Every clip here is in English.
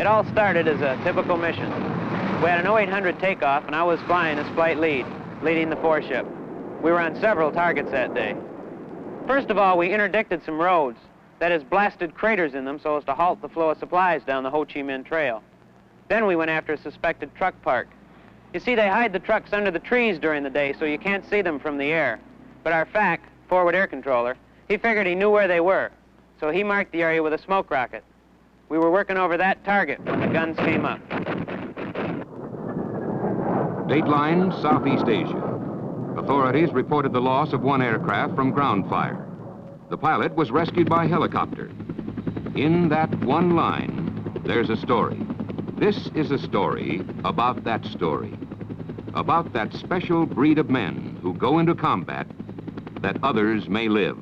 all started as a typical mission. We had an 0800 takeoff, and I was flying as flight lead, leading the four-ship. We were on several targets that day. First of all, we interdicted some roads, that is, blasted craters in them so as to halt the flow of supplies down the Ho Chi Minh Trail. Then we went after a suspected truck park. You see, they hide the trucks under the trees during the day so you can't see them from the air. But our FAC, forward air controller, he figured he knew where they were, so he marked the area with a smoke rocket. We were working over that target when the guns came up. Dateline, Southeast Asia. Authorities reported the loss of one aircraft from ground fire. The pilot was rescued by helicopter. In that one line, there's a story. This is a story about that story. About that special breed of men who go into combat that others may live.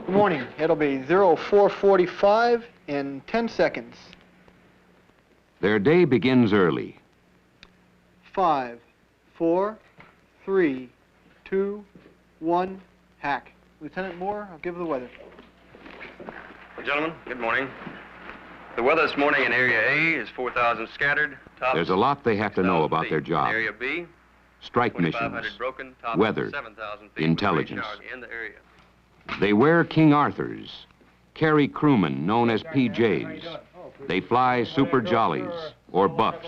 Morning. It'll be 0445 in 10 seconds. Their day begins early. 5, 4, 3, 2, 1, hack. Lieutenant Moore, I'll give the weather. Well, gentlemen, good morning. The weather this morning in Area A is 4,000 scattered. There's a lot they have to know about their job. Area B, strike missions, broken, weather, 7,000 feet intelligence. in the area. They wear King Arthurs, carry crewmen known as PJs. They fly Super Jollies or Buffs.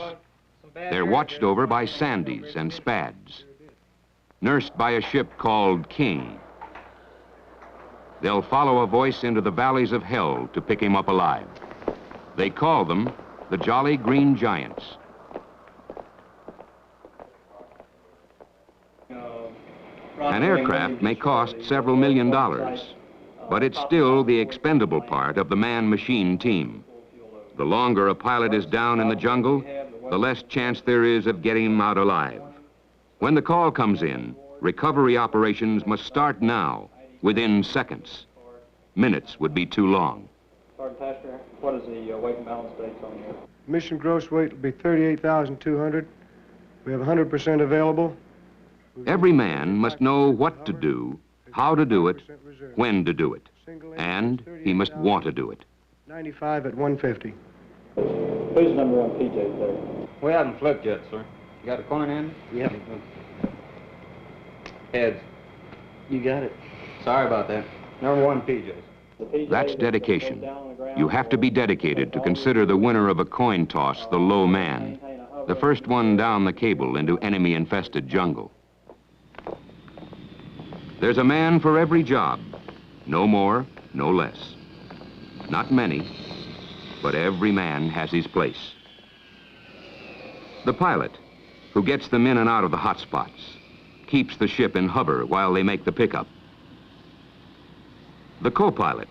They're watched over by Sandies and Spads, nursed by a ship called King. They'll follow a voice into the valleys of hell to pick him up alive. They call them the Jolly Green Giants. An aircraft may cost several $1 million, but it's still the expendable part of the man-machine team. The longer a pilot is down in the jungle, the less chance there is of getting him out alive. When the call comes in, recovery operations must start now, within seconds. Minutes would be too long. Sergeant Pastor, what is the weight and balance dates on here? Mission gross weight will be 38,200. We have 100% available. Every man must know what to do, how to do it, when to do it, and he must want to do it. 95 at 150. Who's number one PJ there? We haven't flipped yet, sir. You got a coin in? Yep. Heads. You got it. Sorry about that. Number one PJs. That's dedication. You have to be dedicated to consider the winner of a coin toss the low man, the first one down the cable into enemy-infested jungle. There's a man for every job, no more, no less. Not many, but every man has his place. The pilot, who gets them in and out of the hot spots, keeps the ship in hover while they make the pickup. The co-pilot,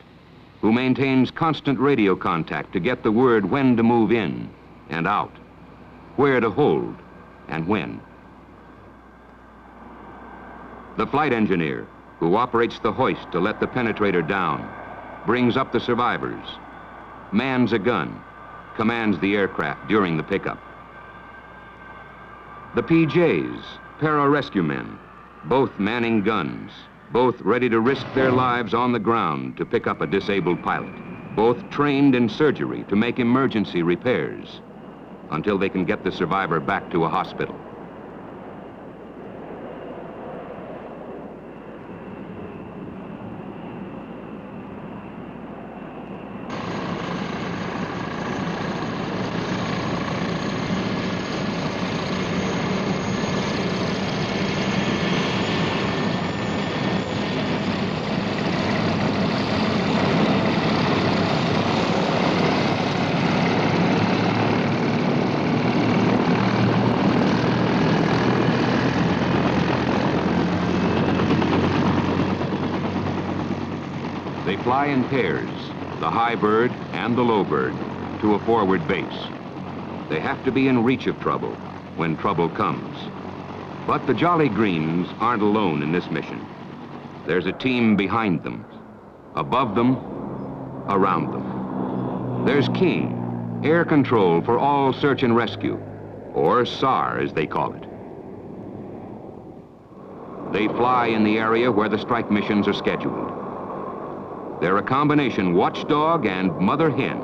who maintains constant radio contact to get the word when to move in and out, where to hold and when. The flight engineer, who operates the hoist to let the penetrator down, brings up the survivors, mans a gun, commands the aircraft during the pickup. The PJs, para-rescue men, both manning guns, both ready to risk their lives on the ground to pick up a disabled pilot, both trained in surgery to make emergency repairs until they can get the survivor back to a hospital. They fly in pairs, the high bird and the low bird, to a forward base. They have to be in reach of trouble, when trouble comes. But the Jolly Greens aren't alone in this mission. There's a team behind them, above them, around them. There's King, air control for all search and rescue, or SAR as they call it. They fly in the area where the strike missions are scheduled. They're a combination watchdog and mother hen.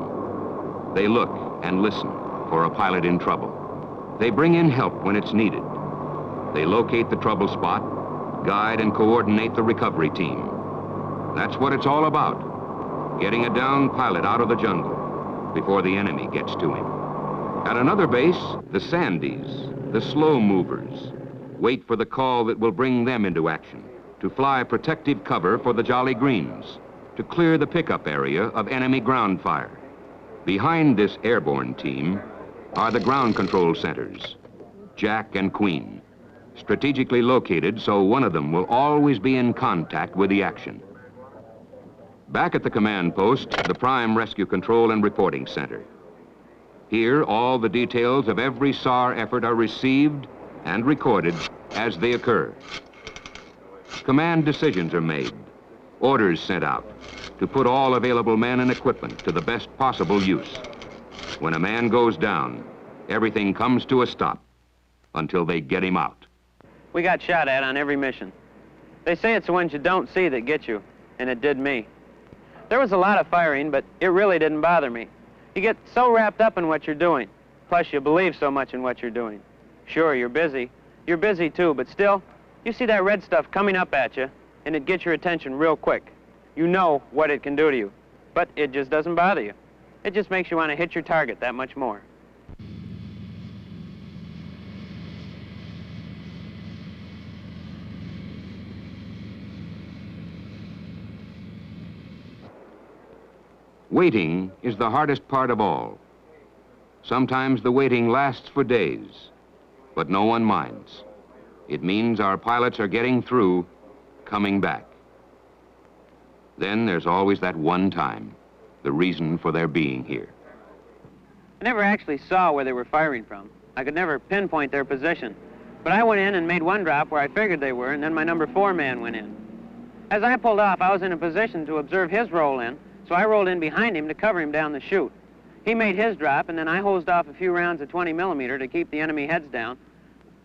They look and listen for a pilot in trouble. They bring in help when it's needed. They locate the trouble spot, guide and coordinate the recovery team. That's what it's all about, getting a downed pilot out of the jungle before the enemy gets to him. At another base, the Sandys, the slow movers, wait for the call that will bring them into action, to fly protective cover for the Jolly Greens, to clear the pickup area of enemy ground fire. Behind this airborne team are the ground control centers, Jack and Queen, strategically located so one of them will always be in contact with the action. Back at the command post, the Prime Rescue Control and Reporting Center. Here, all the details of every SAR effort are received and recorded as they occur. Command decisions are made, orders sent out to put all available men and equipment to the best possible use. When a man goes down, everything comes to a stop until they get him out. We got shot at on every mission. They say it's the ones you don't see that get you, and it did me. There was a lot of firing, but it really didn't bother me. You get so wrapped up in what you're doing, plus you believe so much in what you're doing. Sure, you're busy. You're busy too, but still, you see that red stuff coming up at you, and it gets your attention real quick. You know what it can do to you, but it just doesn't bother you. It just makes you want to hit your target that much more. Waiting is the hardest part of all. Sometimes the waiting lasts for days, but no one minds. It means our pilots are getting through, coming back. Then there's always that one time, the reason for their being here. I never actually saw where they were firing from. I could never pinpoint their position. But I went in and made one drop where I figured they were, and then my number 4 man went in. As I pulled off, I was in a position to observe his roll in, so I rolled in behind him to cover him down the chute. He made his drop, and then I hosed off a few rounds of 20 millimeter to keep the enemy heads down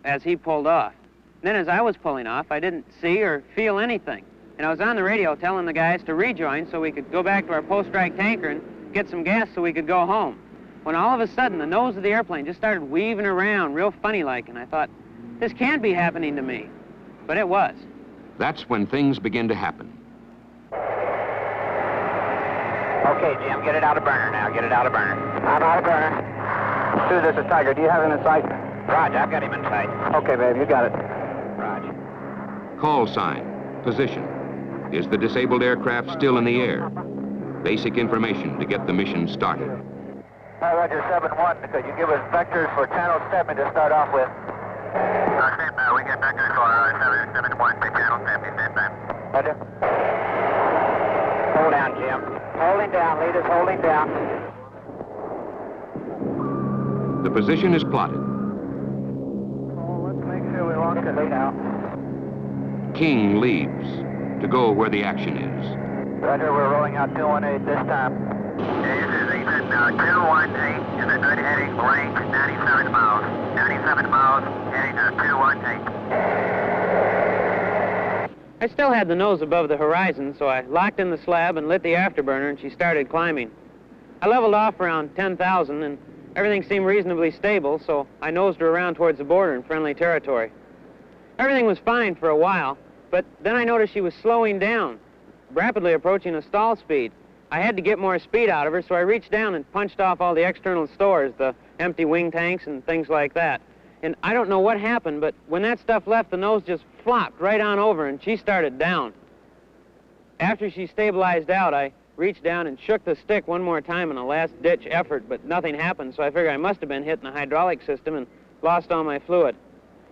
as he pulled off. Then as I was pulling off, I didn't see or feel anything. And I was on the radio telling the guys to rejoin so we could go back to our post-strike tanker and get some gas so we could go home. When all of a sudden, the nose of the airplane just started weaving around real funny-like, and I thought, this can't be happening to me. But it was. That's when things begin to happen. Okay, Jim, get it out of burner now. Get it out of burner. I'm out of burner. Sue, this is Tiger. Do you have him in sight? Roger, I've got him in sight. Okay, babe, you got it. Roger. Call sign, position. Is the disabled aircraft still in the air? Basic information to get the mission started. Hi, Roger, 7-1. Could you give us vectors for channel 7 to start off with? We get vectors for 7-1, channel 7, stand by. Roger. Hold down, Jim. Holding down, leaders, holding down. The position is plotted. Oh, let's make sure we lock it now. King leads to go where the action is. Roger, we're rolling out 218 this time. Yeah, this is Ethan. 218 is a good heading, range 97 miles. 97 miles, heading to 218. I still had the nose above the horizon, so I locked in the slab and lit the afterburner, and she started climbing. I leveled off around 10,000, and everything seemed reasonably stable, so I nosed her around towards the border in friendly territory. Everything was fine for a while, but then I noticed she was slowing down, rapidly approaching a stall speed. I had to get more speed out of her, so I reached down and punched off all the external stores, the empty wing tanks and things like that. And I don't know what happened, but when that stuff left, the nose just flopped right on over, and she started down. After she stabilized out, I reached down and shook the stick one more time in a last-ditch effort, but nothing happened, so I figured I must have been hitting the hydraulic system and lost all my fluid.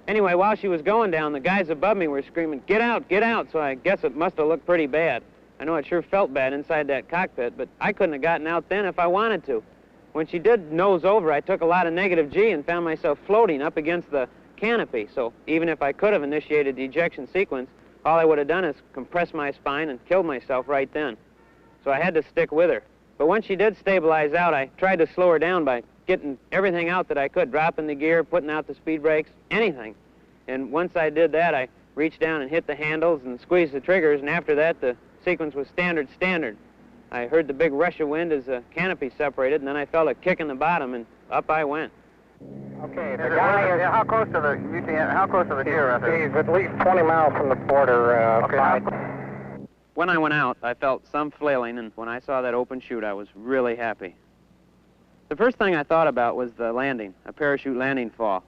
Anyway, while she was going down, the guys above me were screaming, get out, so I guess it must have looked pretty bad. I know it sure felt bad inside that cockpit, but I couldn't have gotten out then if I wanted to. When she did nose over, I took a lot of negative G and found myself floating up against the canopy. So even if I could have initiated the ejection sequence, all I would have done is compress my spine and killed myself right then. So I had to stick with her. But once she did stabilize out, I tried to slow her down by getting everything out that I could, dropping the gear, putting out the speed brakes, anything. And once I did that, I reached down and hit the handles and squeezed the triggers, and after that, the sequence was standard. I heard the big rush of wind as the canopy separated, and then I felt a kick in the bottom, and up I went. Okay, the guy is how close to the deer? He's at least 20 miles from the border. Okay. When I went out, I felt some flailing, and when I saw that open chute, I was really happy. The first thing I thought about was the landing, a parachute landing fall.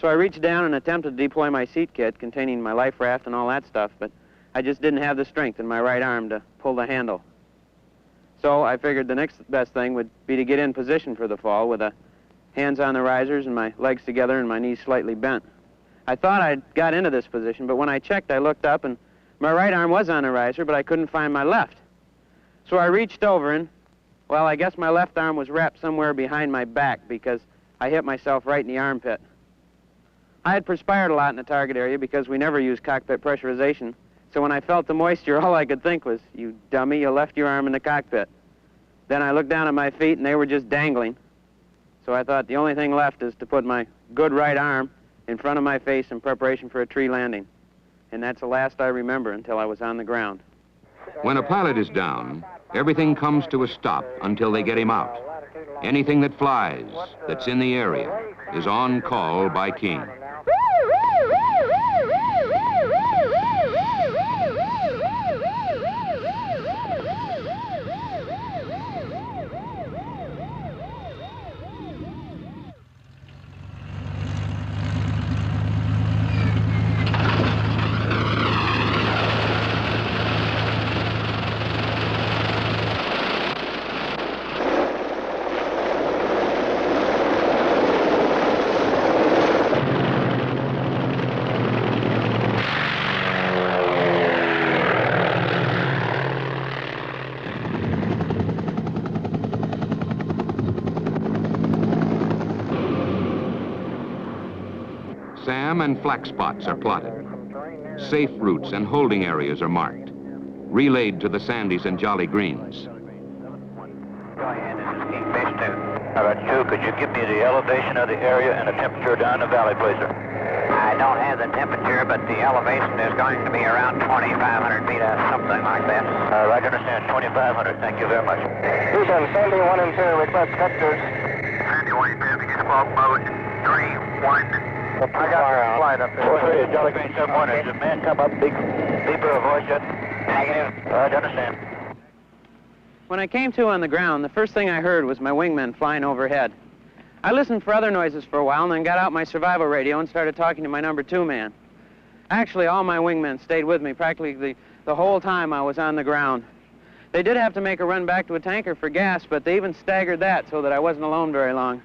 So I reached down and attempted to deploy my seat kit containing my life raft and all that stuff, but I just didn't have the strength in my right arm to pull the handle. So I figured the next best thing would be to get in position for the fall with the hands on the risers and my legs together and my knees slightly bent. I thought I'd got into this position, but when I checked, I looked up and my right arm was on the riser, but I couldn't find my left. So I reached over and, well, I guess my left arm was wrapped somewhere behind my back because I hit myself right in the armpit. I had perspired a lot in the target area because we never used cockpit pressurization. So when I felt the moisture, all I could think was, you dummy, you left your arm in the cockpit. Then I looked down at my feet and they were just dangling. So I thought the only thing left is to put my good right arm in front of my face in preparation for a tree landing. And that's the last I remember until I was on the ground. When a pilot is down, everything comes to a stop until they get him out. Anything that flies, that's in the area, is on call by King. Sam and flak spots are plotted. Safe routes and holding areas are marked, relayed to the Sandies and Jolly Greens. Go ahead, this is King Base 2. All right, 2, could you give me the elevation of the area and the temperature down the valley, please, sir? I don't have the temperature, but the elevation is going to be around 2,500 feet or something like that. All right, I understand, 2,500. Thank you very much. Houston, Sandy 1 and 2, request vectors. Sandy 1 and 2, begin squawk mode 3, 1. I got flight up there. 430, Jolly Green 71. Has the man come up deeper a voice yet? Negative. I understand. When I came to on the ground, the first thing I heard was my wingmen flying overhead. I listened for other noises for a while and then got out my survival radio and started talking to my number 2 man. Actually, all my wingmen stayed with me practically the whole time I was on the ground. They did have to make a run back to a tanker for gas, but they even staggered that so that I wasn't alone very long.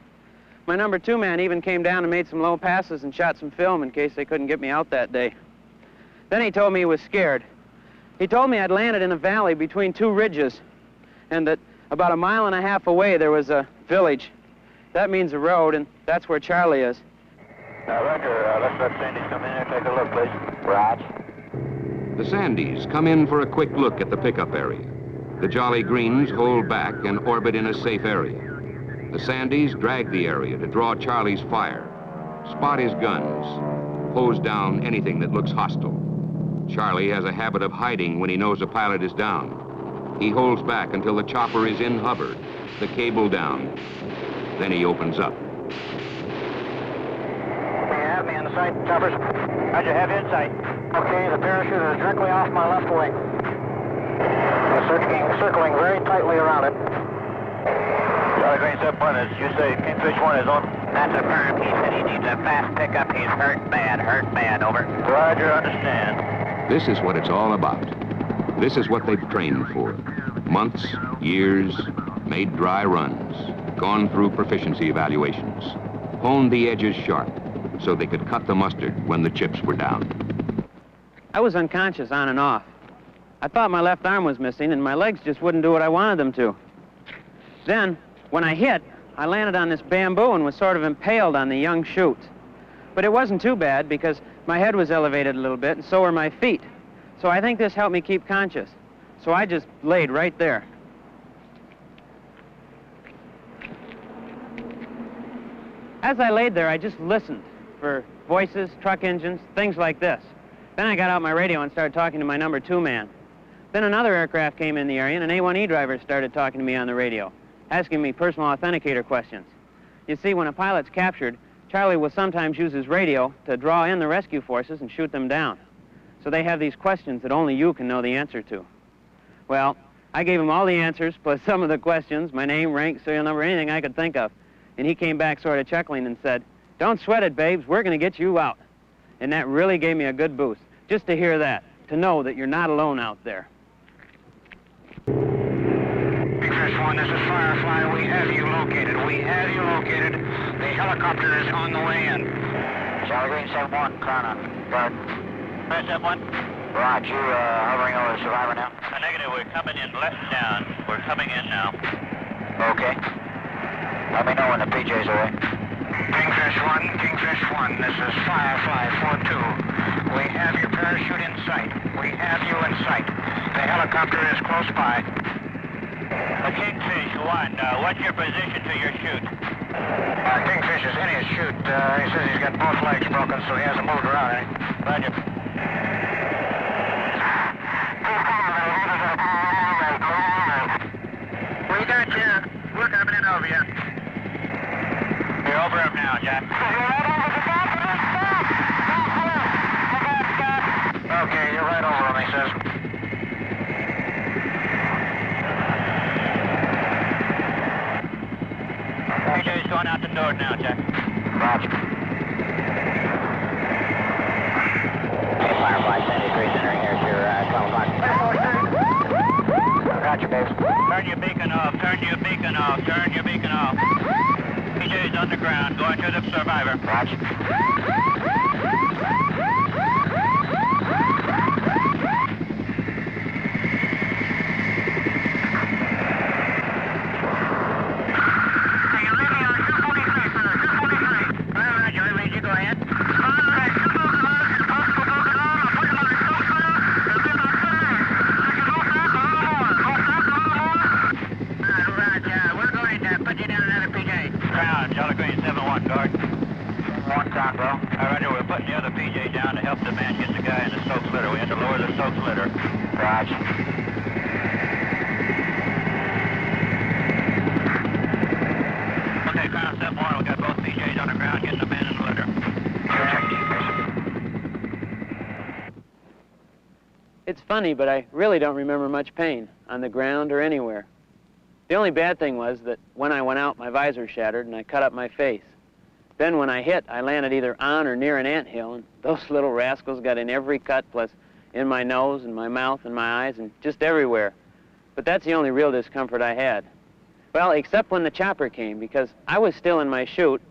My number 2 man even came down and made some low passes and shot some film in case they couldn't get me out that day. Then he told me he was scared. He told me I'd landed in a valley between 2 ridges and that about 1.5 miles away there was a village. That means a road, and that's where Charlie is. Roger, let's let Sandies come in and take a look, please. Right. The Sandies come in for a quick look at the pickup area. The Jolly Greens hold back and orbit in a safe area. The Sandies drag the area to draw Charlie's fire, spot his guns, hose down anything that looks hostile. Charlie has a habit of hiding when he knows a pilot is down. He holds back until the chopper is in hover, the cable down. Then he opens up. You have me in sight, choppers. Roger, have you in sight. Okay, the parachute is directly off my left wing. Circling very tightly around it. Jolly Green 71, as you say, Kingfish 1 is on. That's a firm. He said he needs a fast pickup. He's hurt bad, over. Roger, understand. This is what it's all about. This is what they've trained for. Months, years, made dry runs, gone through proficiency evaluations, honed the edges sharp so they could cut the mustard when the chips were down. I was unconscious on and off. I thought my left arm was missing and my legs just wouldn't do what I wanted them to. Then, when I hit, I landed on this bamboo and was sort of impaled on the young shoots. But it wasn't too bad because my head was elevated a little bit, and so were my feet. So I think this helped me keep conscious. So I just laid right there. As I laid there, I just listened for voices, truck engines, things like this. Then I got out my radio and started talking to my number 2 man. Then another aircraft came in the area, and an A1E driver started talking to me on the radio, asking me personal authenticator questions. You see, when a pilot's captured, Charlie will sometimes use his radio to draw in the rescue forces and shoot them down. So they have these questions that only you can know the answer to. Well, I gave him all the answers, plus some of the questions, my name, rank, serial number, anything I could think of. And he came back sort of chuckling and said, "Don't sweat it, babes, we're going to get you out." And that really gave me a good boost, just to hear that, to know that you're not alone out there. Express 1, this is Firefly. We have you located. We have you located. The helicopter is on the way in. Charlie Green 7-1, Crown guard. Press 7-1. Roger, you hovering over the survivor now? Negative, we're coming in left down. We're coming in now. Okay. Let me know when the PJs are in. Kingfish 1, this is Firefly 4-2. We have your parachute in sight. We have you in sight. The helicopter is close by. Kingfish 1, what's your position to your chute? Kingfish is in his chute. He says he's got both legs broken, so he hasn't moved around any. Roger. We got you. We're coming in over you. You're over him now, Jack. Okay, you're right over him, he says. PJ's going out the door now, Jack. Roger. Hey, Firefly, Sandy 3's entering here at your 12 o'clock. Roger, babes. Turn your beacon off, turn your beacon off, turn your beacon off. PJ's on the ground, going to the survivor. Roger. It's funny, but I really don't remember much pain on the ground or anywhere. The only bad thing was that when I went out, my visor shattered and I cut up my face. Then when I hit, I landed either on or near an anthill, and those little rascals got in every cut, plus in my nose and my mouth and my eyes and just everywhere. But that's the only real discomfort I had. Well, except when the chopper came, because I was still in my chute,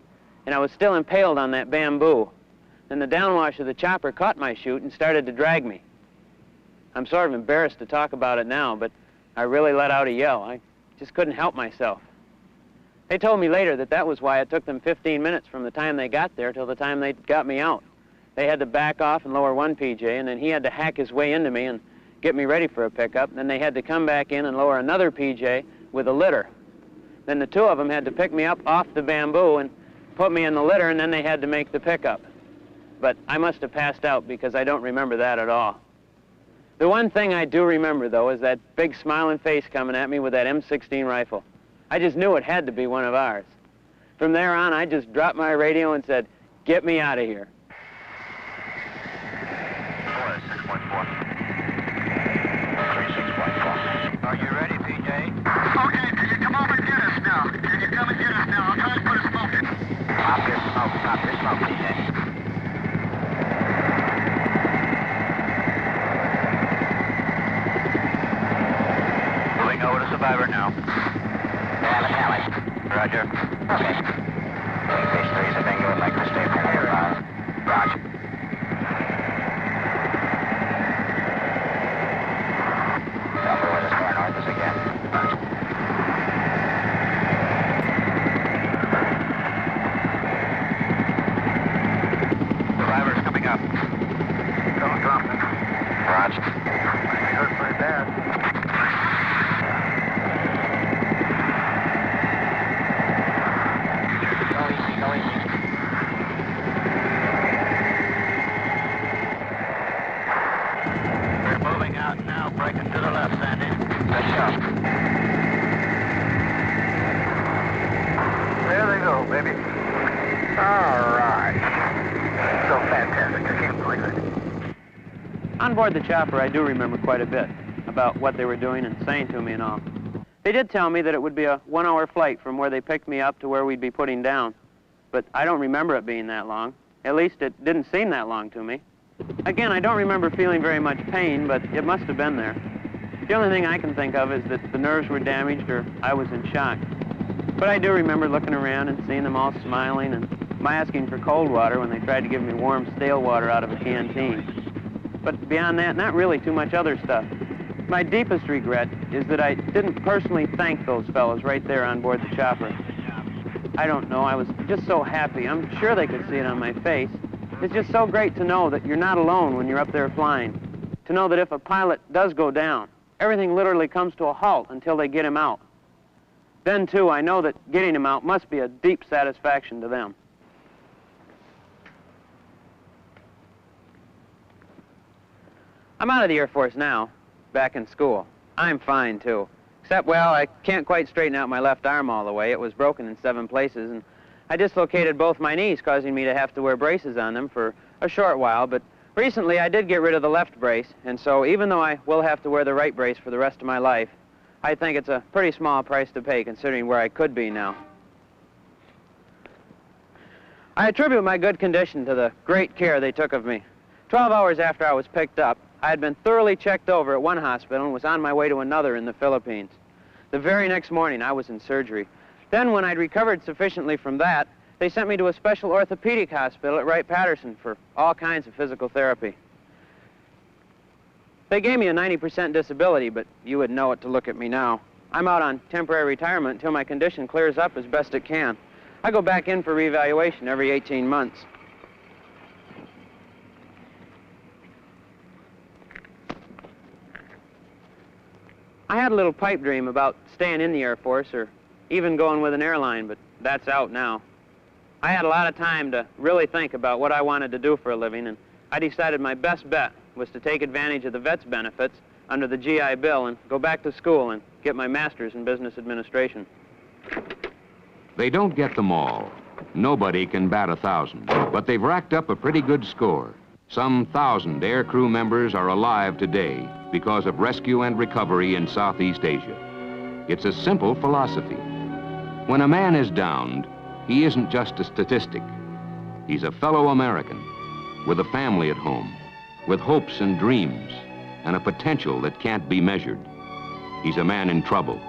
and I was still impaled on that bamboo. Then the downwash of the chopper caught my chute and started to drag me. I'm sort of embarrassed to talk about it now, but I really let out a yell. I just couldn't help myself. They told me later that that was why it took them 15 minutes from the time they got there till the time they got me out. They had to back off and lower one PJ, and then he had to hack his way into me and get me ready for a pickup. And then they had to come back in and lower another PJ with a litter. Then the two of them had to pick me up off the bamboo and put me in the litter, and then they had to make the pickup. But I must have passed out because I don't remember that at all. The one thing I do remember, though, is that big smiling face coming at me with that M16 rifle. I just knew it had to be one of ours. From there on, I just dropped my radio and said, "Get me out of here." 6.4. 36.4. Are you ready, PJ? Okay, can you come over and get us now? Can you come and get us now? I'll try to put a smoke in. Stop your smoke, PJ. Moving over to survivor now. Tally. Roger. Okay. Phase 3 is a bingo. I'd like to stay for another round. Roger. Tell me when the star north is again. Roger. out now, breaking to the left, Sandy. Good shot. There they go, baby. All right. So fantastic. I can't believe it. On board the chopper, I do remember quite a bit about what they were doing and saying to me and all. They did tell me that it would be a 1-hour flight from where they picked me up to where we'd be putting down. But I don't remember it being that long. At least it didn't seem that long to me. Again, I don't remember feeling very much pain, but it must have been there. The only thing I can think of is that the nerves were damaged or I was in shock. But I do remember looking around and seeing them all smiling and my asking for cold water when they tried to give me warm, stale water out of a canteen. But beyond that, not really too much other stuff. My deepest regret is that I didn't personally thank those fellows right there on board the chopper. I don't know, I was just so happy. I'm sure they could see it on my face. It's just so great to know that you're not alone when you're up there flying. To know that if a pilot does go down, everything literally comes to a halt until they get him out. Then, too, I know that getting him out must be a deep satisfaction to them. I'm out of the Air Force now, back in school. I'm fine, too. Except, well, I can't quite straighten out my left arm all the way. It was broken in 7 places, and I dislocated both my knees, causing me to have to wear braces on them for a short while. But recently, I did get rid of the left brace, and so even though I will have to wear the right brace for the rest of my life, I think it's a pretty small price to pay, considering where I could be now. I attribute my good condition to the great care they took of me. 12 hours after I was picked up, I had been thoroughly checked over at one hospital and was on my way to another in the Philippines. The very next morning, I was in surgery. Then, when I'd recovered sufficiently from that, they sent me to a special orthopedic hospital at Wright-Patterson for all kinds of physical therapy. They gave me a 90% disability, but you would know it to look at me now. I'm out on temporary retirement until my condition clears up as best it can. I go back in for reevaluation every 18 months. I had a little pipe dream about staying in the Air Force or even going with an airline, but that's out now. I had a lot of time to really think about what I wanted to do for a living, and I decided my best bet was to take advantage of the vet's benefits under the GI Bill and go back to school and get my master's in business administration. They don't get them all. Nobody can bat 1,000, but they've racked up a pretty good score. Some 1,000 air crew members are alive today because of rescue and recovery in Southeast Asia. It's a simple philosophy. When a man is downed, he isn't just a statistic. He's a fellow American with a family at home, with hopes and dreams, and a potential that can't be measured. He's a man in trouble.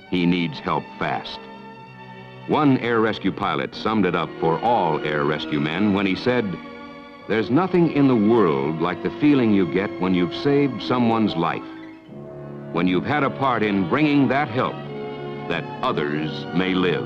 He needs help fast. One air rescue pilot summed it up for all air rescue men when he said, "There's nothing in the world like the feeling you get when you've saved someone's life, when you've had a part in bringing that help that others may live."